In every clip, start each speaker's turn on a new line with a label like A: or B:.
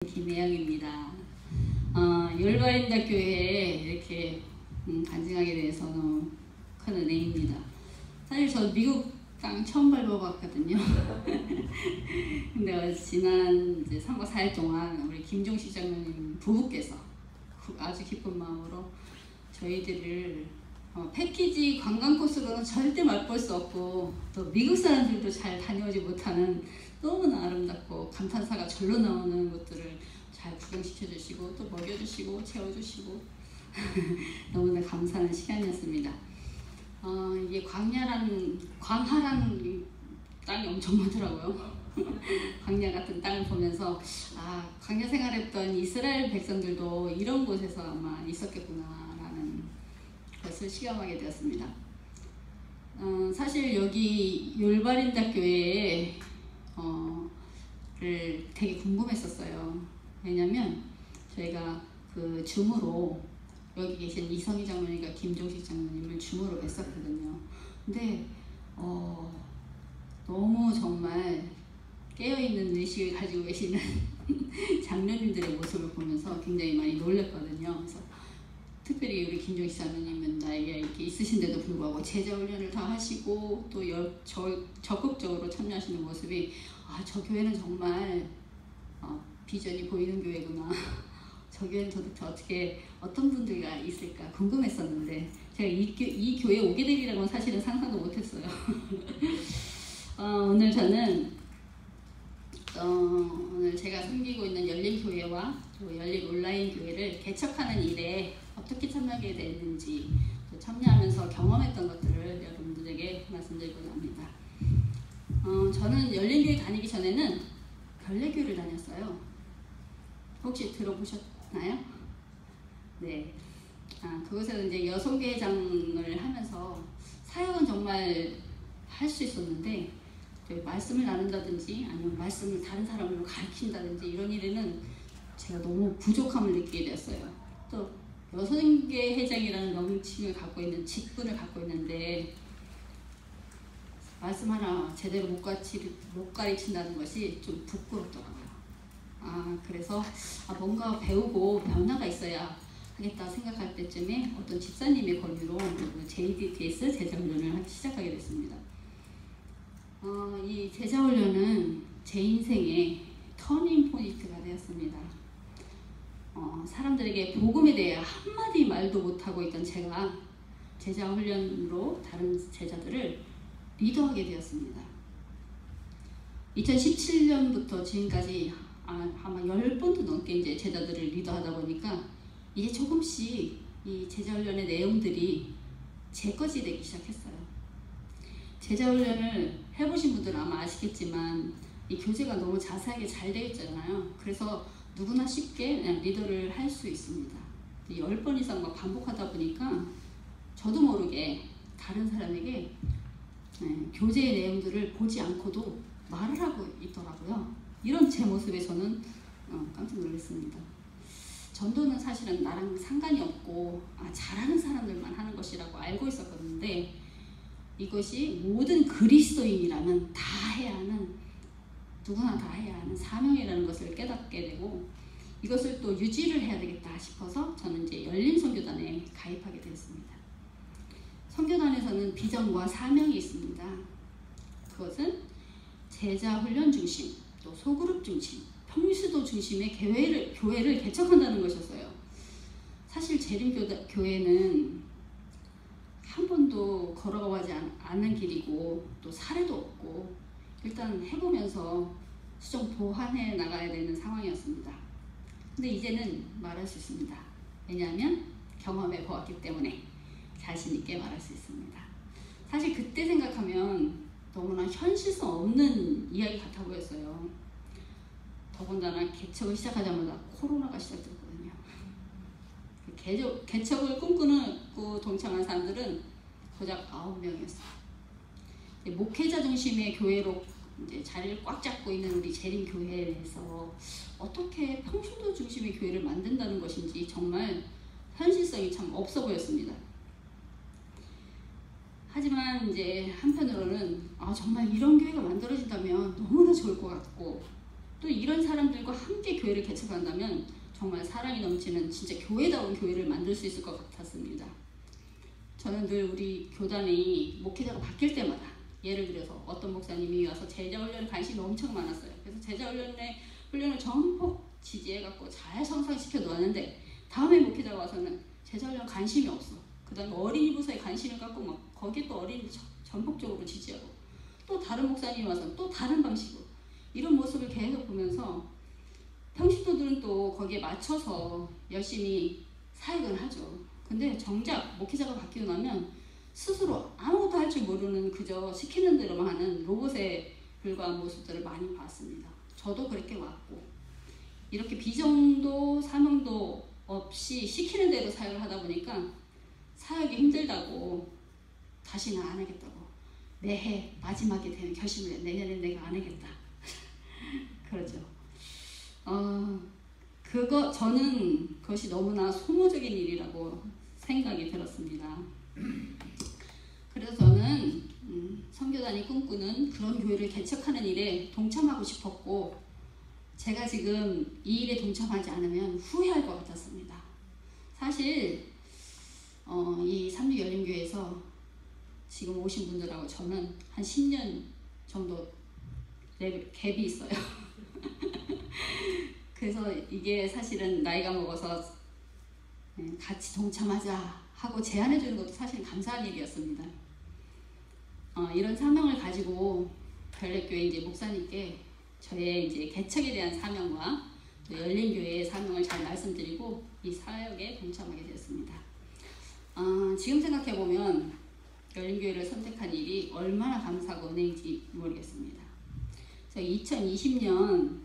A: 김혜영입니다. 열바린다 교회에 이렇게 간증하게 돼서 너무 큰 은혜입니다. 사실 저 미국 땅 처음 밟아봤거든요. 근데 지난 이제 3박 4일 동안 우리 김종식 장로님 부부께서 아주 기쁜 마음으로 저희들을 패키지 관광 코스로는 절대 맛볼 수 없고 또 미국 사람들도 잘 다녀오지 못하는 너무나 아름답고 감탄사가 절로 나오는 것들을 잘 구경시켜 주시고 또 먹여주시고 채워주시고 너무나 감사한 시간이었습니다. 이게 광하란 땅이 엄청 많더라고요. 광야 같은 땅을 보면서 광야 생활했던 이스라엘 백성들도 이런 곳에서 아마 있었겠구나라는 것을 시감하게 되었습니다. 사실 여기 열바린다 교회에 를 되게 궁금했었어요. 왜냐면 저희가 그 줌으로 여기 계신 이성희 장로님과 김종식 장로님을 줌으로 뵀었거든요. 근데 너무 정말 깨어있는 의식을 가지고 계시는 장로님들의 모습을 보면서 굉장히 많이 놀랐거든요. 그래서 특별히 우리 김종식 장로님은 나이가 이렇게 있으신데도 불구하고 제자 훈련을 다 하시고 또 적극적으로 참여하시는 모습이 저 교회는 정말 비전이 보이는 교회구나. 저 교회는 도대체 어떤 분들가 있을까 궁금했었는데 제가 이 교회에 오게 되리라고는 사실은 상상도 못했어요. 오늘 저는 오늘 제가 섬기고 있는 열린교회와 또 열린 온라인 교회를 개척하는 일에 어떻게 참여하게 됐는지 또 참여하면서 경험했던 것들을 여러분들에게 말씀드리고자 합니다. 저는 열린교회 다니기 전에는 별내교회를 다녔어요. 혹시 들어보셨나요? 네. 그곳에서 이제 여성교회장을 하면서 사역은 정말 할 수 있었는데 말씀을 나눈다든지 아니면 말씀을 다른 사람으로 가르친다든지 이런 일에는 제가 너무 부족함을 느끼게 되었어요. 또 여성교회 회장이라는 명칭을 갖고 있는 직분을 갖고 있는데 말씀 하나 제대로 못 가르친다는 것이 좀 부끄럽더라고요. 그래서 뭔가 배우고 변화가 있어야 하겠다 생각할 때쯤에 어떤 집사님의 권유로 JDTS 제자훈련을 하기 시작하게 됐습니다. 이 제자훈련은 제 인생의 터닝 포인트가 되었습니다. 사람들에게 복음에 대해 한마디 말도 못하고 있던 제가 제자훈련으로 다른 제자들을 리더하게 되었습니다. 2017년부터 지금까지 아마 10번도 넘게 이제 제자들을 리더하다 보니까 이제 조금씩 이 제자훈련의 내용들이 제 것이 되기 시작했어요. 제자훈련을 해보신 분들은 아마 아시겠지만 이 교재가 너무 자세하게 잘 되어 있잖아요. 그래서 누구나 쉽게 그냥 리더를 할 수 있습니다. 10번 이상 막 반복하다 보니까 저도 모르게 다른 사람에게 교재의 내용들을 보지 않고도 말을 하고 있더라고요. 이런 제 모습에 저는 깜짝 놀랐습니다. 전도는 사실은 나랑 상관이 없고 잘하는 사람들만 하는 것이라고 알고 있었는데 이것이 모든 그리스도인이라면 다 해야 하는, 누구나 다 해야 하는 사명이라는 것을 깨닫게 되고 이것을 또 유지를 해야 되겠다 싶어서 저는 이제 열린선교단에 가입하게 되었습니다. 선교단에서는 비전과 사명이 있습니다. 그것은 제자 훈련 중심, 또 소그룹 중심, 평시도 중심의 교회를 개척한다는 것이었어요. 사실 재림교회는 한 번도 걸어가지 않은 길이고 또 사례도 없고 일단 해보면서 수정 보완해 나가야 되는 상황이었습니다. 근데 이제는 말할 수 있습니다. 왜냐하면 경험해 보았기 때문에 자신 있게 말할 수 있습니다. 사실 그때 생각하면 너무나 현실성 없는 이야기 같아 보였어요. 더군다나 개척을 시작하자마자 코로나가 시작됐거든요. 개척을 꿈꾸고 동참한 사람들은 고작 9명이었어요. 목회자 중심의 교회로 이제 자리를 꽉 잡고 있는 우리 재림교회에서 어떻게 평신도 중심의 교회를 만든다는 것인지 정말 현실성이 참 없어 보였습니다. 하지만 이제 한편으로는 정말 이런 교회가 만들어진다면 너무나 좋을 것 같고 또 이런 사람들과 함께 교회를 개척한다면 정말 사랑이 넘치는 진짜 교회다운 교회를 만들 수 있을 것 같았습니다. 저는 늘 우리 교단이 목회자가 바뀔 때마다 예를 들어서 어떤 목사님이 와서 제자훈련에 관심이 엄청 많았어요. 그래서 제자훈련을 전폭 지지해갖고 잘 성장시켜 놓았는데 다음에 목회자가 와서는 제자훈련 관심이 없어. 그 다음에 어린이 부서에 관심을 갖고 막 거기에 또 어린이 전폭적으로 지지하고 또 다른 목사님이 와서 또 다른 방식으로 이런 모습을 계속 보면서 평신도들은 또 거기에 맞춰서 열심히 사역을 하죠. 근데 정작 목회자가 바뀌고 나면 스스로 아무것도 할 줄 모르는 그저 시키는 대로만 하는 로봇에 불과한 모습들을 많이 봤습니다. 저도 그렇게 왔고 이렇게 비전도 사명도 없이 시키는 대로 사역을 하다 보니까 사역이 힘들다고 다시는 안 하겠다고 매해 마지막에 되는 결심을 해. 내년에 내가 안 하겠다. 그러죠. 저는 그것이 너무나 소모적인 일이라고 생각이 들었습니다. 그래서 저는 선교단이 꿈꾸는 그런 교회를 개척하는 일에 동참하고 싶었고 제가 지금 이 일에 동참하지 않으면 후회할 것 같았습니다. 사실 이 삼육열린교회에서 지금 오신 분들하고 저는 한 10년 정도 갭이 있어요. 그래서 이게 사실은 나이가 먹어서 같이 동참하자 하고 제안해 주는 것도 사실 감사한 일이었습니다. 이런 사명을 가지고 별내교회 이제 목사님께 저의 이제 개척에 대한 사명과 또 열린교회의 사명을 잘 말씀드리고 이 사역에 동참하게 되었습니다. 지금 생각해 보면 열린교회를 선택한 일이 얼마나 감사하고 은혜인지 모르겠습니다. 2020년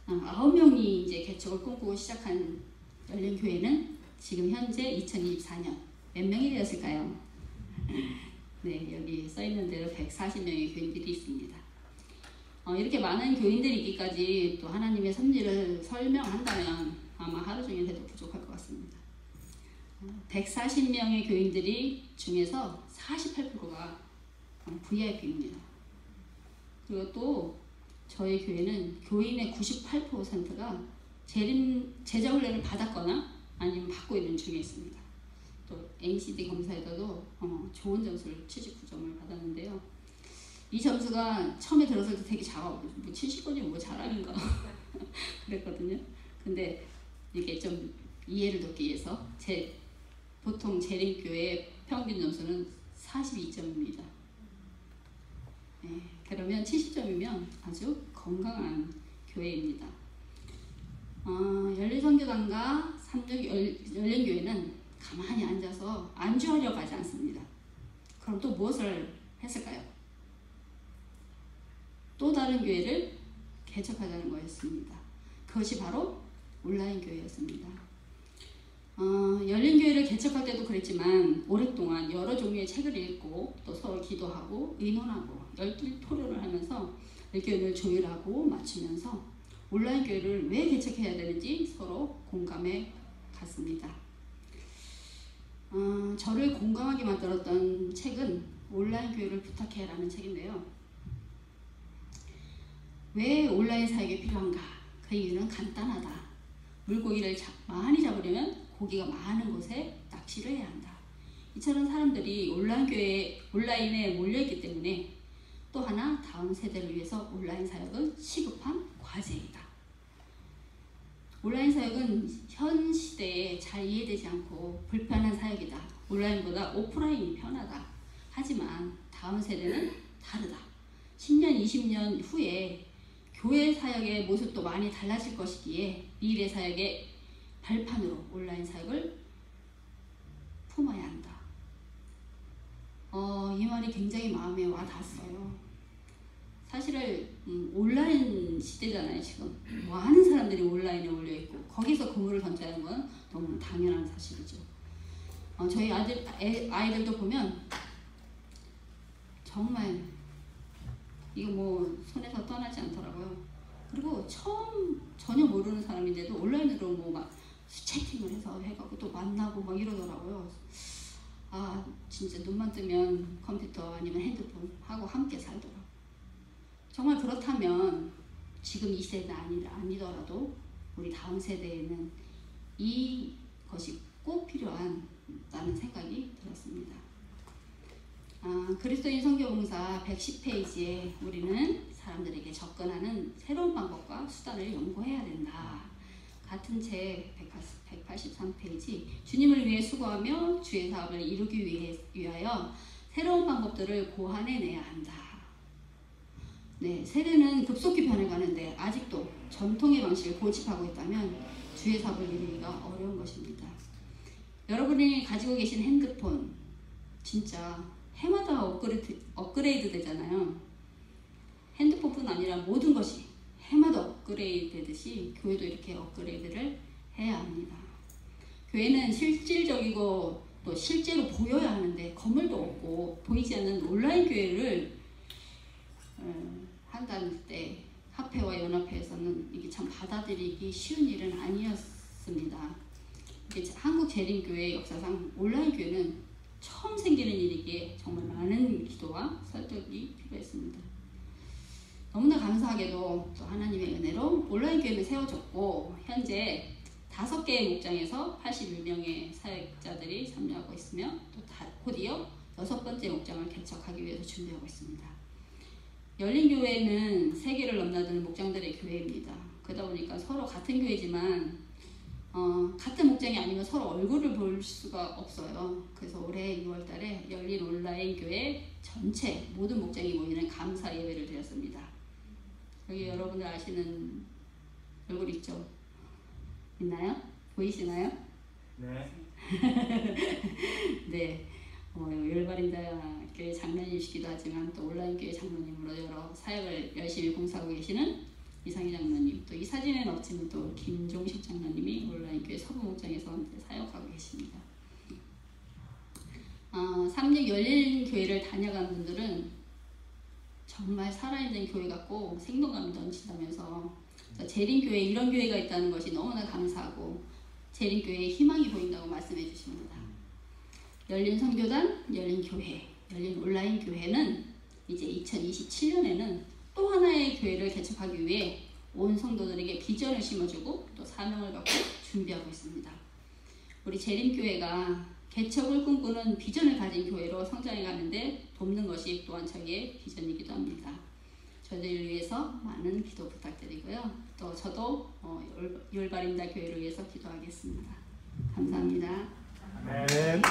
A: 9명이 이제 개척을 꿈꾸고 시작한 열린교회는 지금 현재 2024년 몇 명이 되었을까요? 네, 여기 써있는 대로 140명의 교인들이 있습니다. 이렇게 많은 교인들이 있기까지 또 하나님의 섭리를 설명한다면 아마 하루 종일 해도 부족할 것 같습니다. 140명의 교인들이 중에서 48%가 VIP입니다. 그리고 또 저희 교회는 교인의 98%가 제자훈련을 받았거나 아니면 받고 있는 중에 있습니다. 또 NCD 검사에서도 좋은 점수를 79점을 받았는데요. 이 점수가 처음에 들었을 때 되게 뭐 70점이 뭐 자랑인가 그랬거든요. 근데 이게 좀 이해를 돕기 위해서 보통 재림교회의 평균 점수는 42점입니다. 네, 그러면 70점이면 아주 건강한 교회입니다. 열린선교단과 열린교회는 가만히 앉아서 안주하려고 하지 않습니다. 그럼 또 무엇을 했을까요? 또 다른 교회를 개척하자는 거였습니다. 그것이 바로 온라인 교회였습니다. 열린교회를 개척할 때도 그랬지만 오랫동안 여러 종류의 책을 읽고 또 서로 기도하고 의논하고 열띤 토론을 하면서 의견을 조율하고 맞추면서 온라인 교회를 왜 개척해야 되는지 서로 공감해 갔습니다. 저를 공감하게 만들었던 책은 온라인 교회를 부탁해 라는 책인데요. 왜 온라인 사역이 필요한가? 그 이유는 간단하다. 물고기를 많이 잡으려면 고기가 많은 곳에 낚시를 해야 한다. 이처럼 사람들이 온라인에 몰려있기 때문에 또 하나 다음 세대를 위해서 온라인 사역은 시급한 과제이다. 온라인 사역은 현 시대에 잘 이해되지 않고 불편한 사역이다. 온라인보다 오프라인이 편하다. 하지만 다음 세대는 다르다. 10년, 20년 후에 교회 사역의 모습도 많이 달라질 것이기에 미래 사역의 발판으로 온라인 사역을 품어야 한다. 이 말이 굉장히 마음에 와 닿았어요. 사실은 온라인 시대잖아요. 지금 많은 사람들이 온라인에 올려있고 거기서 그물을 던지는 건 너무 당연한 사실이죠. 저희 아이들도 보면 정말 이거 뭐 손에서 떠나지 않더라고요. 그리고 전혀 모르는 사람인데도 온라인으로 뭐 막 채팅을 해가지고 또 만나고 막 이러더라고요. 진짜 눈만 뜨면 컴퓨터 아니면 핸드폰 하고 함께 살더라고요. 정말 그렇다면 지금 이 세대는 아니더라도 우리 다음 세대에는 이것이 꼭 필요하다는 생각이 들었습니다. 그리스도인 선교봉사 110페이지에 우리는 사람들에게 접근하는 새로운 방법과 수단을 연구해야 된다. 같은 책 183페이지 주님을 위해 수고하며 주의 사업을 이루기 위하여 새로운 방법들을 고안해내야 한다. 네, 세대는 급속히 변해가는데 아직도 전통의 방식을 고집하고 있다면 주의 사업을 이루기가 어려운 것입니다. 여러분이 가지고 계신 핸드폰 진짜 해마다 업그레이드 되잖아요. 핸드폰뿐 아니라 모든 것이 해마다 업그레이드 되듯이 교회도 이렇게 업그레이드를 해야 합니다. 교회는 실질적이고 또 실제로 보여야 하는데 건물도 없고 보이지 않는 온라인 교회를 한다는 때 합회와 연합회에서는 이게 참 받아들이기 쉬운 일은 아니었습니다. 한국 재림교회 역사상 온라인 교회는 처음 생기는 일이기에 정말 많은 기도와 설득이 필요했습니다. 너무나 감사하게도 또 하나님의 은혜로 온라인 교회는 세워졌고 현재 5개의 목장에서 81명의 사역자들이 참여하고 있으며 또 곧이어 6번째 목장을 개척하기 위해서 준비하고 있습니다. 열린교회는 세계를 넘나드는 목장들의 교회입니다. 그러다 보니까 서로 같은 교회지만 같은 목장이 아니면 서로 얼굴을 볼 수가 없어요. 그래서 올해 6월달에 열린 온라인 교회 전체 모든 목장이 모이는 감사 예배를 드렸습니다. 여기 여러분들 아시는 얼굴 있죠? 있나요? 보이시나요?
B: 네.
A: 네. 열바린다 교회 장로님이시기도 하지만 또 온라인 교회 장로님으로 여러 사역을 열심히 봉사하고 계시는 이상희 장로님, 또 이 사진에는 없지만 또 김종식 장로님이 온라인 교회 서부목장에서 사역하고 계십니다. 36 열린 교회를 다녀간 분들은 정말 살아있는 교회 같고 생동감이 넘친다면서 재림교회에 이런 교회가 있다는 것이 너무나 감사하고 재림교회에 희망이 보인다고 말씀해 주십니다. 열린 선교단, 열린 교회, 열린 온라인 교회는 이제 2027년에는 또 하나의 교회를 개척하기 위해 온 성도들에게 비전을 심어주고 또 사명을 갖고 준비하고 있습니다. 우리 재림교회가 개척을 꿈꾸는 비전을 가진 교회로 성장해 가는데 돕는 것이 또한 저희의 비전이기도 합니다. 저희를 위해서 많은 기도 부탁드리고요. 또 저도 열바린다 교회를 위해서 기도하겠습니다. 감사합니다.
B: 아멘.